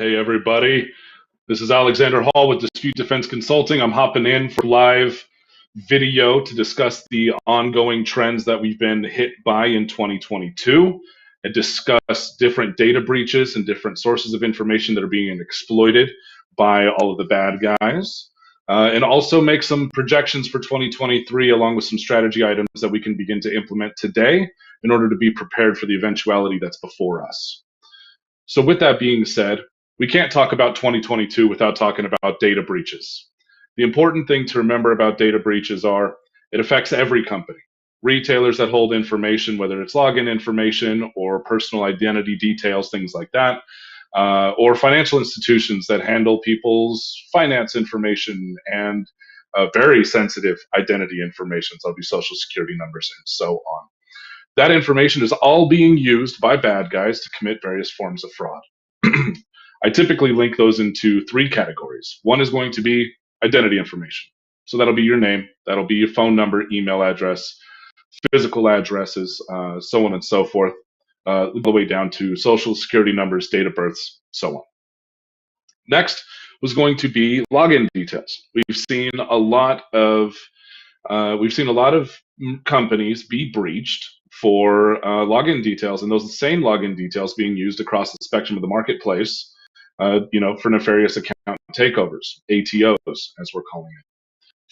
Hey everybody, this is Alexander Hall with Dispute Defense Consulting. I'm hopping in for live video to discuss the ongoing trends that we've been hit by in 2022 and discuss different data breaches and different sources of information that are being exploited by all of the bad guys. And also make some projections for 2023 along with some strategy items that we can begin to implement today in order to be prepared for the eventuality that's before us. So with that being said, we can't talk about 2022 without talking about data breaches. The important thing to remember about data breaches are it affects every company. Retailers that hold information, whether it's login information or personal identity details, things like that, or financial institutions that handle people's finance information and very sensitive identity information, so it'll be social security numbers and so on. That information is all being used by bad guys to commit various forms of fraud. I typically link those into three categories. One is going to be identity information. So that'll be your name, that'll be your phone number, email address, physical addresses, so on and so forth, all the way down to social security numbers, date of births, so on. Next was going to be login details. We've seen a lot of companies be breached for login details, and those same login details being used across the spectrum of the marketplace, for nefarious account takeovers, ATOs, as we're calling it.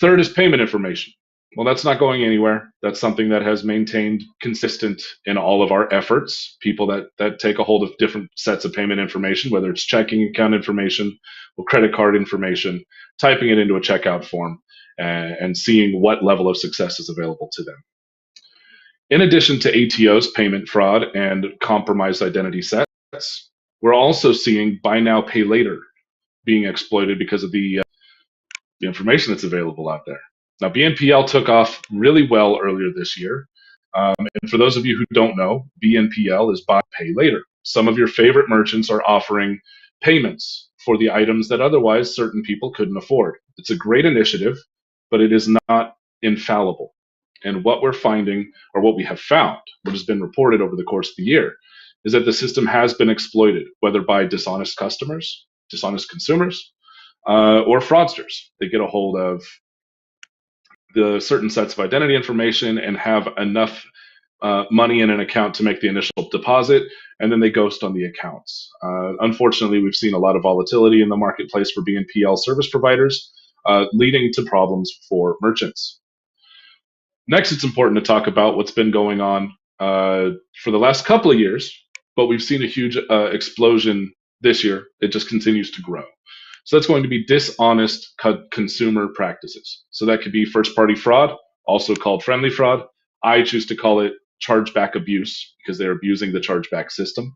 Third is payment information. Well, that's not going anywhere. That's something that has maintained consistent in all of our efforts. People that take a hold of different sets of payment information, whether it's checking account information or credit card information, typing it into a checkout form, and seeing what level of success is available to them. In addition to ATOs, payment fraud, and compromised identity sets, we're also seeing buy now, pay later being exploited because of the information that's available out there. Now, BNPL took off really well earlier this year. And for those of you who don't know, BNPL is buy, pay later. Some of your favorite merchants are offering payments for the items that otherwise certain people couldn't afford. It's a great initiative, but it is not infallible. And what we're finding, or what we have found, what has been reported over the course of the year, is that the system has been exploited, whether by dishonest customers, dishonest consumers, or fraudsters. They get a hold of the certain sets of identity information and have enough money in an account to make the initial deposit, and then they ghost on the accounts. Unfortunately, we've seen a lot of volatility in the marketplace for BNPL service providers, leading to problems for merchants. Next, it's important to talk about what's been going on for the last couple of years, but we've seen a huge explosion this year. It just continues to grow. So that's going to be dishonest consumer practices. So that could be first-party fraud, also called friendly fraud. I choose to call it chargeback abuse because they're abusing the chargeback system.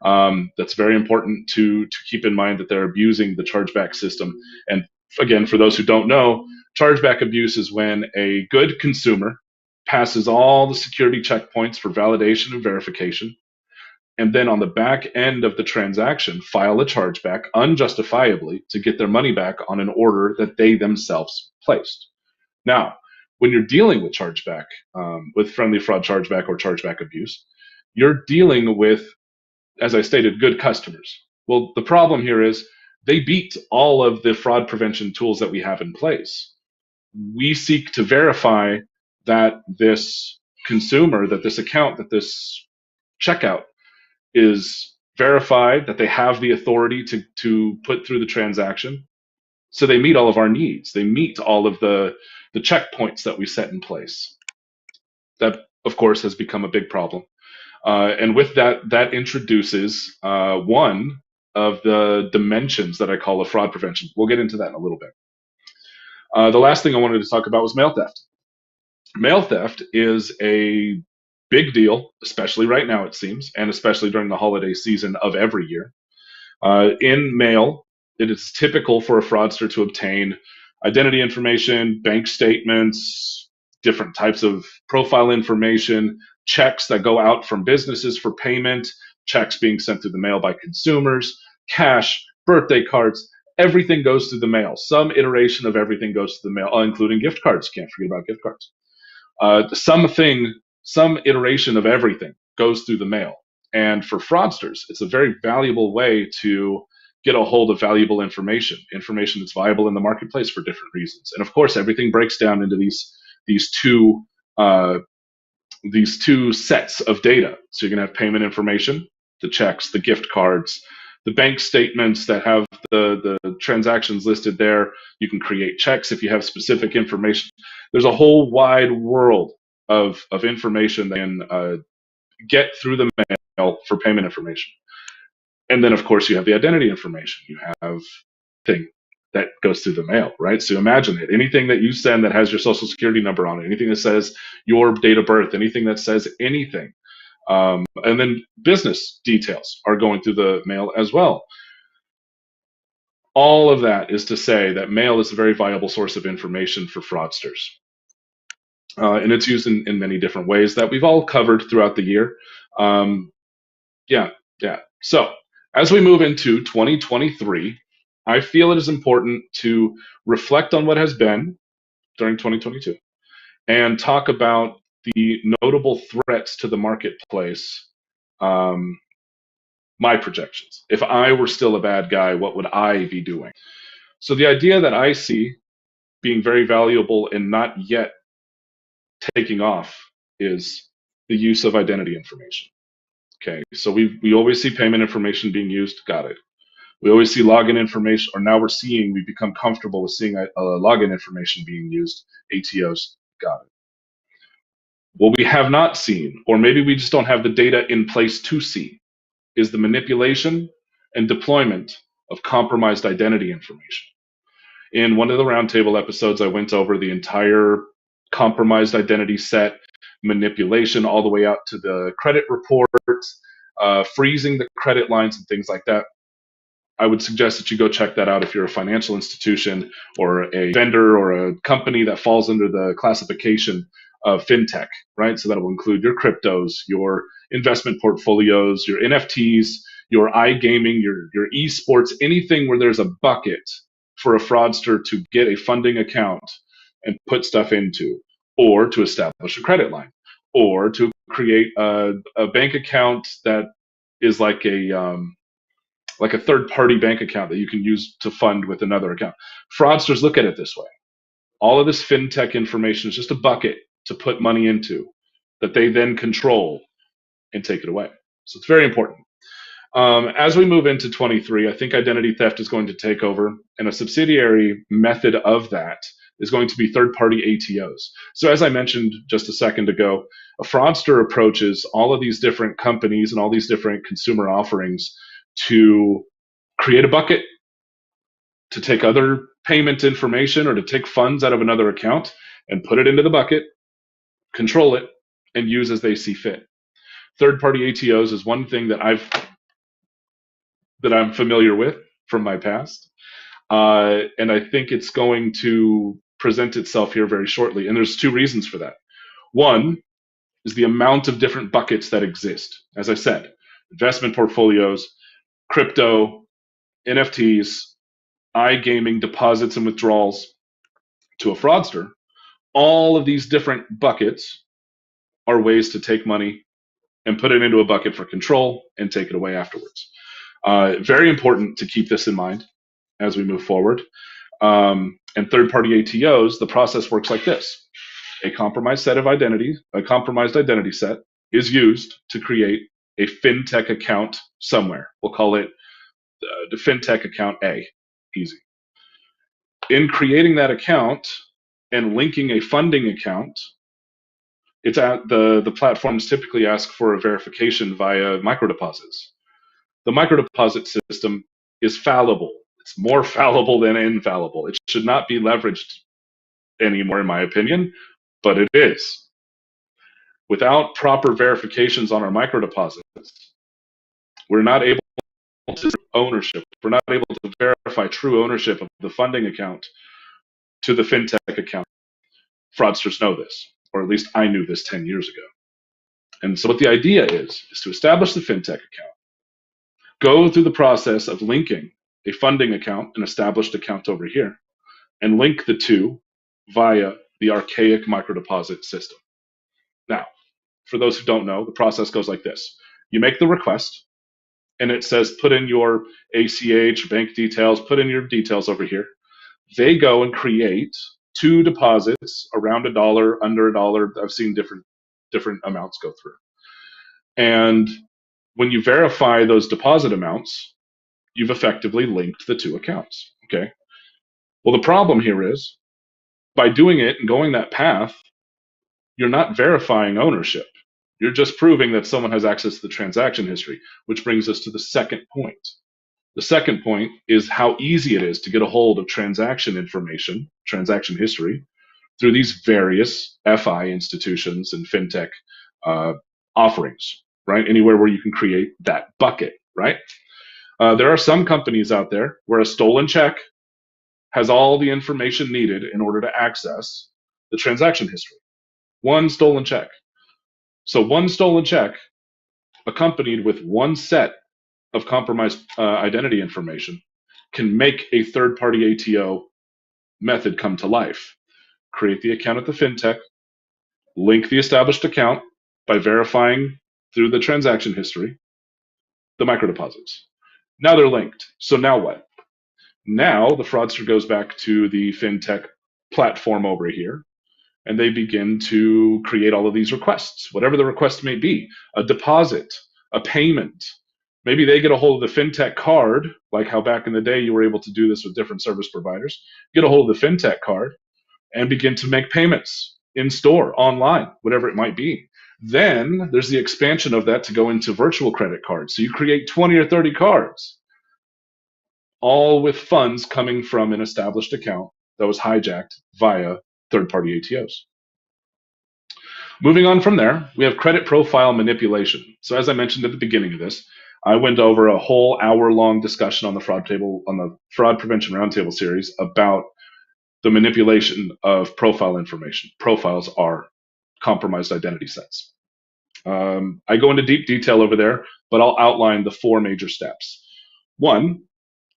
That's very important to keep in mind, that they're abusing the chargeback system. And again, for those who don't know, chargeback abuse is when a good consumer passes all the security checkpoints for validation and verification, and then on the back end of the transaction, file a chargeback unjustifiably to get their money back on an order that they themselves placed. Now, when you're dealing with chargeback, with friendly fraud chargeback or chargeback abuse, you're dealing with, as I stated, good customers. Well, the problem here is they beat all of the fraud prevention tools that we have in place. We seek to verify that this consumer, that this account, that this checkout is verified, that they have the authority to put through the transaction. So they meet all of our needs. They meet all of the checkpoints that we set in place. That, of course, has become a big problem. And with that introduces one of the dimensions that I call a fraud prevention. We'll get into that in a little bit. The last thing I wanted to talk about was mail theft. Mail theft is a big deal, especially right now, it seems, and especially during the holiday season of every year. In mail, it is typical for a fraudster to obtain identity information, bank statements, different types of profile information, checks that go out from businesses for payment, checks being sent through the mail by consumers, cash, birthday cards. Everything goes through the mail. Some iteration of everything goes through the mail, including gift cards. Can't forget about gift cards. Some iteration of everything goes through the mail. And for fraudsters, it's a very valuable way to get a hold of valuable information that's viable in the marketplace for different reasons. And of course, everything breaks down into these two uh, these two sets of data. So you're going to have payment information, the checks, the gift cards, the bank statements that have the transactions listed there. You can create checks if you have specific information. There's a whole wide world of information that can get through the mail for payment information. And then, of course, you have the identity information. You have thing that goes through the mail, right? So imagine it. Anything that you send that has your social security number on it, anything that says your date of birth, anything that says anything. And then business details are going through the mail as well. All of that is to say that mail is a very viable source of information for fraudsters. And it's used in many different ways that we've all covered throughout the year. Yeah. So as we move into 2023, I feel it is important to reflect on what has been during 2022 and talk about the notable threats to the marketplace. My projections. If I were still a bad guy, what would I be doing? So the idea that I see being very valuable and not yet taking off is the use of identity information. Okay, so we always see payment information being used. Got it. We always see login information, or now we've become comfortable with seeing login information being used, ATOs. Got it. What we have not seen, or maybe we just don't have the data in place to see, is the manipulation and deployment of compromised identity information. In one of the roundtable episodes, I went over the entire compromised identity set, manipulation all the way out to the credit reports, freezing the credit lines and things like that. I would suggest that you go check that out if you're a financial institution or a vendor or a company that falls under the classification of fintech, right? So that will include your cryptos, your investment portfolios, your NFTs, your iGaming, your esports, anything where there's a bucket for a fraudster to get a funding account and put stuff into, or to establish a credit line, or to create a bank account that is like a third-party bank account that you can use to fund with another account. Fraudsters look at it this way. All of this fintech information is just a bucket to put money into that they then control and take it away. So it's very important. As we move into 23, I think identity theft is going to take over, and a subsidiary method of that is going to be third-party ATOs. So as I mentioned just a second ago, a fraudster approaches all of these different companies and all these different consumer offerings to create a bucket, to take other payment information or to take funds out of another account and put it into the bucket, control it, and use as they see fit. Third-party ATOs is one thing that I'm familiar with from my past, and I think it's going to present itself here very shortly. And there's two reasons for that. One is the amount of different buckets that exist. As I said, investment portfolios, crypto, NFTs, iGaming, deposits and withdrawals. To a fraudster, all of these different buckets are ways to take money and put it into a bucket for control and take it away afterwards. Very important to keep this in mind as we move forward. And third-party ATOs, the process works like this. A compromised identity set is used to create a fintech account somewhere. We'll call it the fintech account A. Easy. In creating that account and linking a funding account, it's at the platforms typically ask for a verification via microdeposits. The microdeposit system is fallible. It's more fallible than infallible. It should not be leveraged anymore, in my opinion, but it is. Without proper verifications on our microdeposits, we're not able to ownership. We're not able to verify true ownership of the funding account to the fintech account. Fraudsters know this, or at least I knew this 10 years ago. And so what the idea is to establish the fintech account, go through the process of linking a funding account, an established account over here, and link the two via the archaic microdeposit system. Now, for those who don't know, the process goes like this. You make the request, and it says put in your ACH, bank details, put in your details over here. They go and create two deposits around $1, under $1. I've seen different amounts go through. And when you verify those deposit amounts, you've effectively linked the two accounts. Okay. Well, the problem here is by doing it and going that path, you're not verifying ownership. You're just proving that someone has access to the transaction history, which brings us to the second point. The second point is how easy it is to get a hold of transaction information, transaction history, through these various FI institutions and fintech offerings, right? Anywhere where you can create that bucket, right? There are some companies out there where a stolen check has all the information needed in order to access the transaction history. One stolen check. So one stolen check accompanied with one set of compromised identity information can make a third-party ATO method come to life. Create the account at the fintech, link the established account by verifying through the transaction history the microdeposits. Now they're linked. So now what? Now the fraudster goes back to the fintech platform over here, and they begin to create all of these requests, whatever the request may be, a deposit, a payment. Maybe they get a hold of the fintech card, like how back in the day you were able to do this with different service providers, get a hold of the fintech card and begin to make payments in store, online, whatever it might be. Then there's the expansion of that to go into virtual credit cards. So you create 20 or 30 cards, all with funds coming from an established account that was hijacked via third-party ATOs. Moving on from there, we have credit profile manipulation. So as I mentioned at the beginning of this, I went over a whole hour-long discussion on the Fraud Prevention Roundtable series about the manipulation of profile information. Profiles are compromised identity sets. I go into deep detail over there, but I'll outline the four major steps. One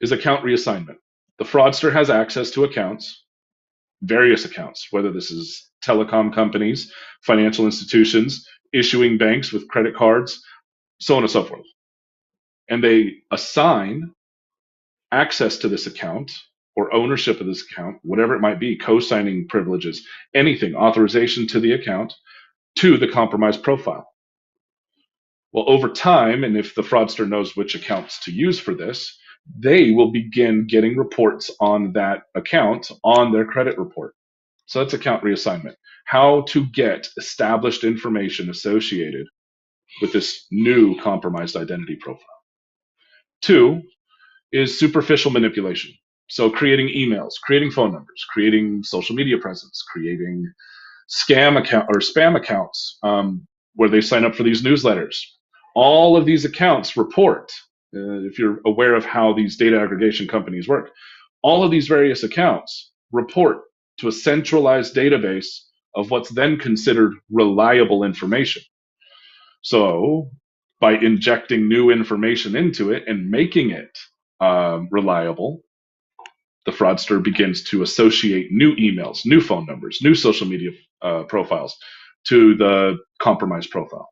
is account reassignment. The fraudster has access to accounts, various accounts, whether this is telecom companies, financial institutions, issuing banks with credit cards, so on and so forth. And they assign access to this account or ownership of this account, whatever it might be, co-signing privileges, anything, authorization to the account, to the compromised profile. Well, over time, and if the fraudster knows which accounts to use for this, they will begin getting reports on that account on their credit report. So that's account reassignment. How to get established information associated with this new compromised identity profile. Two is superficial manipulation. So creating emails, creating phone numbers, creating social media presence, creating scam account or spam accounts where they sign up for these newsletters. All of these accounts report, if you're aware of how these data aggregation companies work, all of these various accounts report to a centralized database of what's then considered reliable information. So by injecting new information into it and making it reliable, the fraudster begins to associate new emails, new phone numbers, new social media profiles to the compromised profile.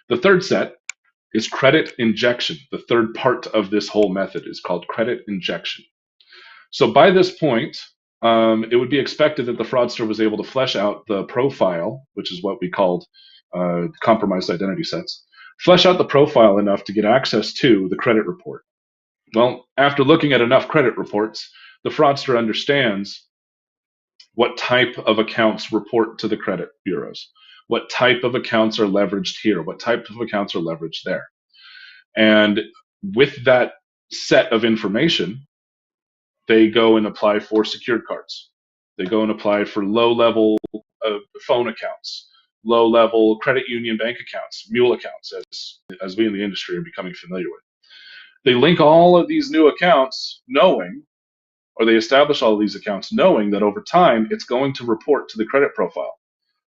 The third set is credit injection. The third part of this whole method is called credit injection. So by this point, it would be expected that the fraudster was able to flesh out the profile, which is what we called compromised identity sets, flesh out the profile enough to get access to the credit report. Well, after looking at enough credit reports, the fraudster understands what type of accounts report to the credit bureaus, what type of accounts are leveraged here, what type of accounts are leveraged there. And with that set of information, they go and apply for secured cards. They go and apply for low-level phone accounts, low-level credit union bank accounts, mule accounts, as we in the industry are becoming familiar with. They link all of these new accounts knowing, or they establish all of these accounts knowing that over time it's going to report to the credit profile.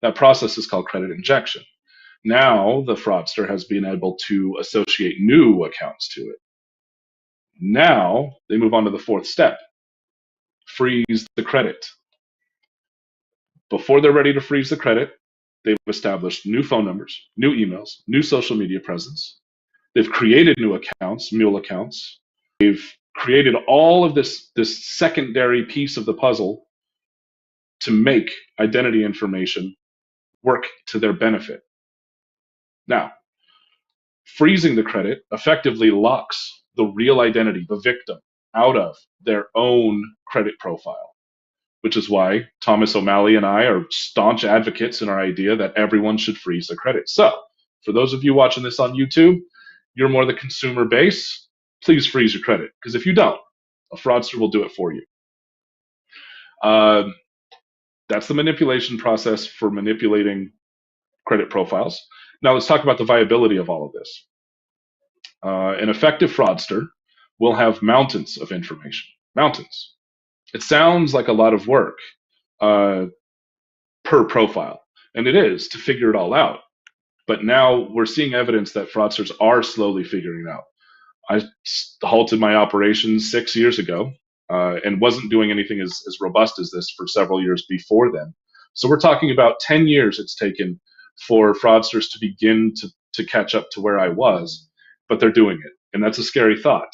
That process is called credit injection. Now the fraudster has been able to associate new accounts to it. Now they move on to the fourth step, freeze the credit. Before they're ready to freeze the credit, they've established new phone numbers, new emails, new social media presence. They've created new accounts, mule accounts. They've created all of this secondary piece of the puzzle to make identity information work to their benefit. Now, freezing the credit effectively locks the real identity, the victim, out of their own credit profile, which is why Thomas O'Malley and I are staunch advocates in our idea that everyone should freeze their credit. So, for those of you watching this on YouTube, you're more the consumer base, please freeze your credit, because if you don't, a fraudster will do it for you. That's the manipulation process for manipulating credit profiles. Now let's talk about the viability of all of this. An effective fraudster will have mountains of information. Mountains. It sounds like a lot of work per profile, and it is to figure it all out. But now we're seeing evidence that fraudsters are slowly figuring it out. I halted my operations 6 years ago and wasn't doing anything as robust as this for several years before then. So we're talking about 10 years it's taken for fraudsters to begin to catch up to where I was, but they're doing it. And that's a scary thought.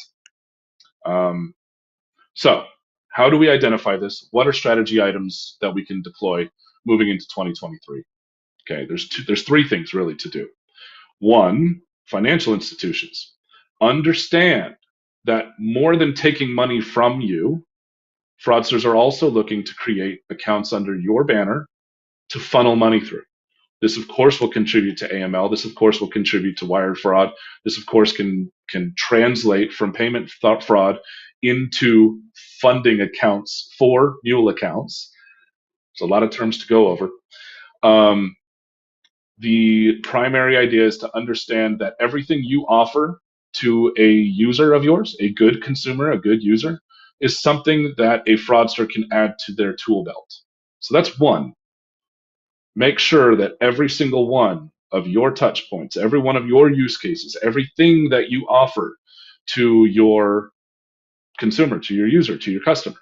So how do we identify this? What are strategy items that we can deploy moving into 2023? Okay, there's three things really to do. One, financial institutions. Understand that more than taking money from you, fraudsters are also looking to create accounts under your banner to funnel money through. This, of course, will contribute to AML. This, of course, will contribute to wire fraud. This, of course, can translate from payment fraud into funding accounts for mule accounts. There's a lot of terms to go over. The primary idea is to understand that everything you offer to a user of yours, a good consumer, a good user, is something that a fraudster can add to their tool belt. So that's one. Make sure that every single one of your touch points, every one of your use cases, everything that you offer to your consumer, to your user, to your customer,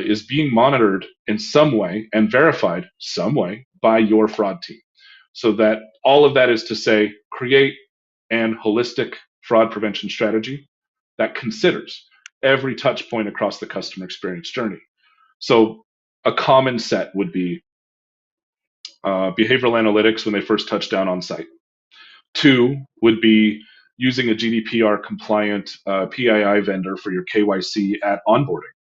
is being monitored in some way and verified some way by your fraud team. So that all of that is to say, create an holistic fraud prevention strategy that considers every touch point across the customer experience journey. So a common set would be behavioral analytics when they first touch down on site. Two would be using a GDPR compliant PII vendor for your KYC at onboarding.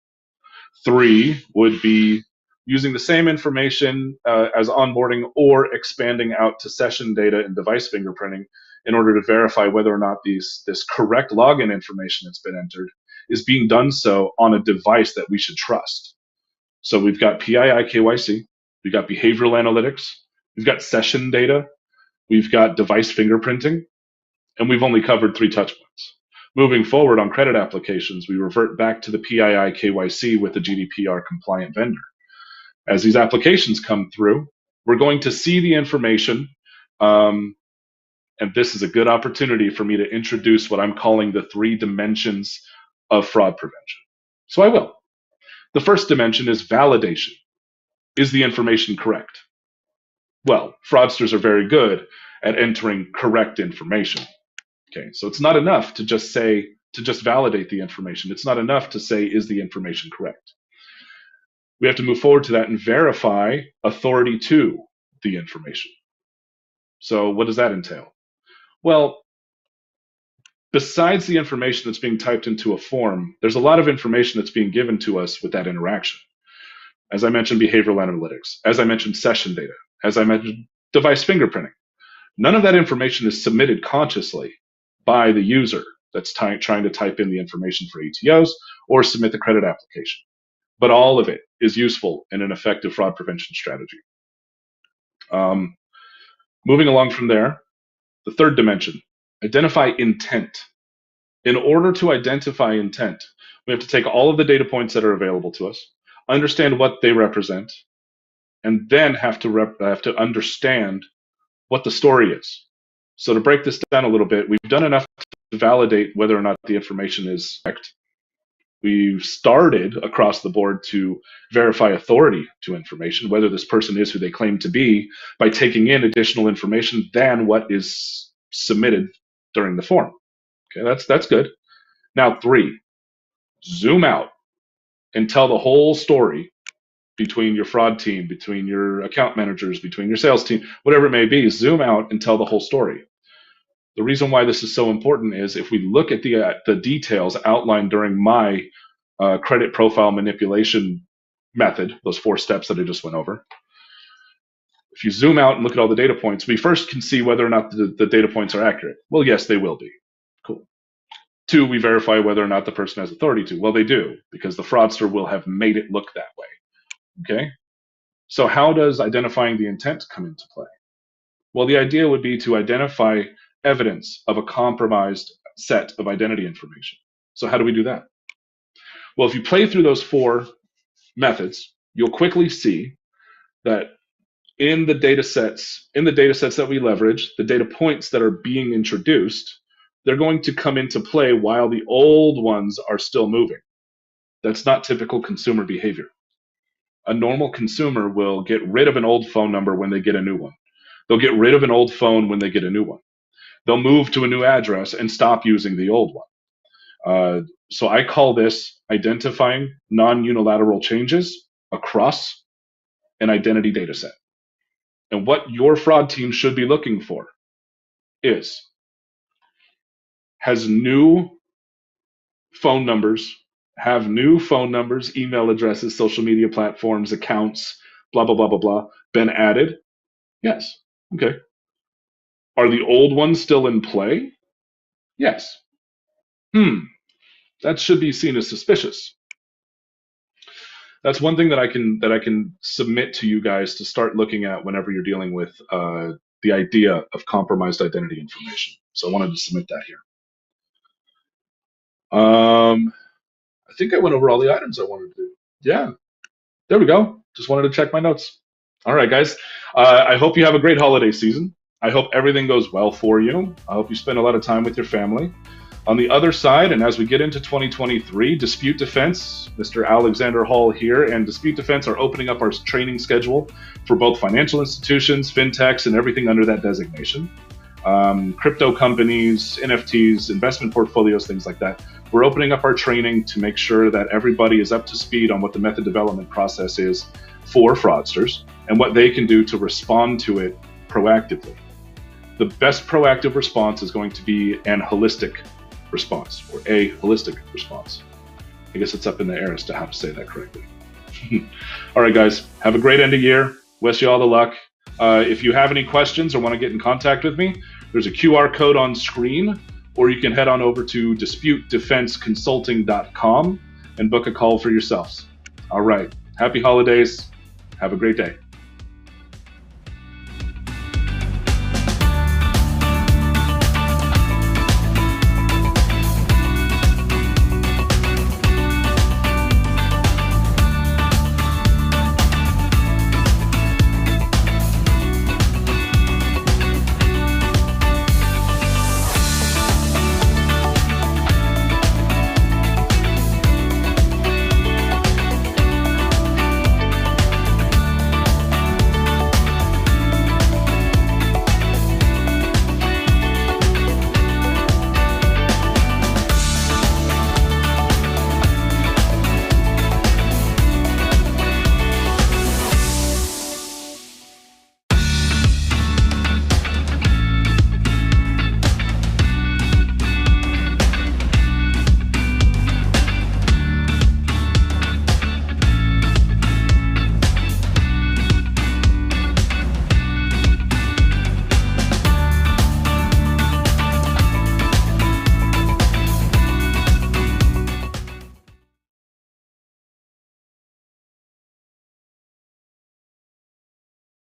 Three would be using the same information as onboarding or expanding out to session data and device fingerprinting in order to verify whether or not this correct login information that's been entered is being done so on a device that we should trust. So we've got PII KYC, we've got behavioral analytics, we've got session data, we've got device fingerprinting, and we've only covered 3 touch points. Moving forward on credit applications, we revert back to the PII KYC with the GDPR compliant vendor. As these applications come through, we're going to see the information, and this is a good opportunity for me to introduce what I'm calling the 3 dimensions of fraud prevention. So I will. The first dimension is validation. Is the information correct? Well, fraudsters are very good at entering correct information. Okay, so it's not enough to just validate the information. It's not enough to say, is the information correct? We have to move forward to that and verify authority to the information. So what does that entail? Well, besides the information that's being typed into a form, there's a lot of information that's being given to us with that interaction. As I mentioned, behavioral analytics. As I mentioned, session data. As I mentioned, device fingerprinting. None of that information is submitted consciously by the user that's trying to type in the information for ATOs or submit the credit application. But all of it is useful in an effective fraud prevention strategy. Moving along from there, the third dimension, identify intent. In order to identify intent, we have to take all of the data points that are available to us, understand what they represent, and then have to understand what the story is. So to break this down a little bit, we've done enough to validate whether or not the information is correct. We've started across the board to verify authority to information, whether this person is who they claim to be, by taking in additional information than what is submitted during the form. Okay, that's good. Now 3, zoom out and tell the whole story between your fraud team, between your account managers, between your sales team, whatever it may be. Zoom out and tell the whole story. The reason why this is so important is if we look at the details outlined during my credit profile manipulation method, those 4 steps that I just went over. If you zoom out and look at all the data points, we first can see whether or not the data points are accurate. Well, yes, they will be. Cool. 2, we verify whether or not the person has authority to. Well, they do, because the fraudster will have made it look that way. Okay? So how does identifying the intent come into play? Well, the idea would be to identify evidence of a compromised set of identity information. So how do we do that? Well, if you play through those 4 methods, you'll quickly see that in the data sets that we leverage, the data points that are being introduced, they're going to come into play while the old ones are still moving. That's not typical consumer behavior. A normal consumer will get rid of an old phone number when they get a new one. They'll get rid of an old phone when they get a new one. They'll move to a new address and stop using the old one. So I call this identifying non-unilateral changes across an identity data set. And what your fraud team should be looking for is, have new phone numbers, email addresses, social media platforms, accounts, blah, blah, blah, blah, blah, been added? Yes. Okay. Are the old ones still in play? Yes. That should be seen as suspicious. That's one thing that I can submit to you guys to start looking at whenever you're dealing with the idea of compromised identity information. So I wanted to submit that here. I think I went over all the items I wanted to do. Yeah, there we go. Just wanted to check my notes. All right, guys. I hope you have a great holiday season. I hope everything goes well for you. I hope you spend a lot of time with your family. On the other side, and as we get into 2023, Dispute Defense, Mr. Alexander Hall here, and Dispute Defense are opening up our training schedule for both financial institutions, fintechs, and everything under that designation. Crypto companies, NFTs, investment portfolios, things like that. We're opening up our training to make sure that everybody is up to speed on what the method development process is for fraudsters and what they can do to respond to it proactively. The best proactive response is going to be an holistic response, or a holistic response. I guess it's up in the air as to how to say that correctly. All right, guys, have a great end of year. Wish you all the luck. If you have any questions or want to get in contact with me, there's a QR code on screen, or you can head on over to disputedefenseconsulting.com and book a call for yourselves. All right, happy holidays. Have a great day.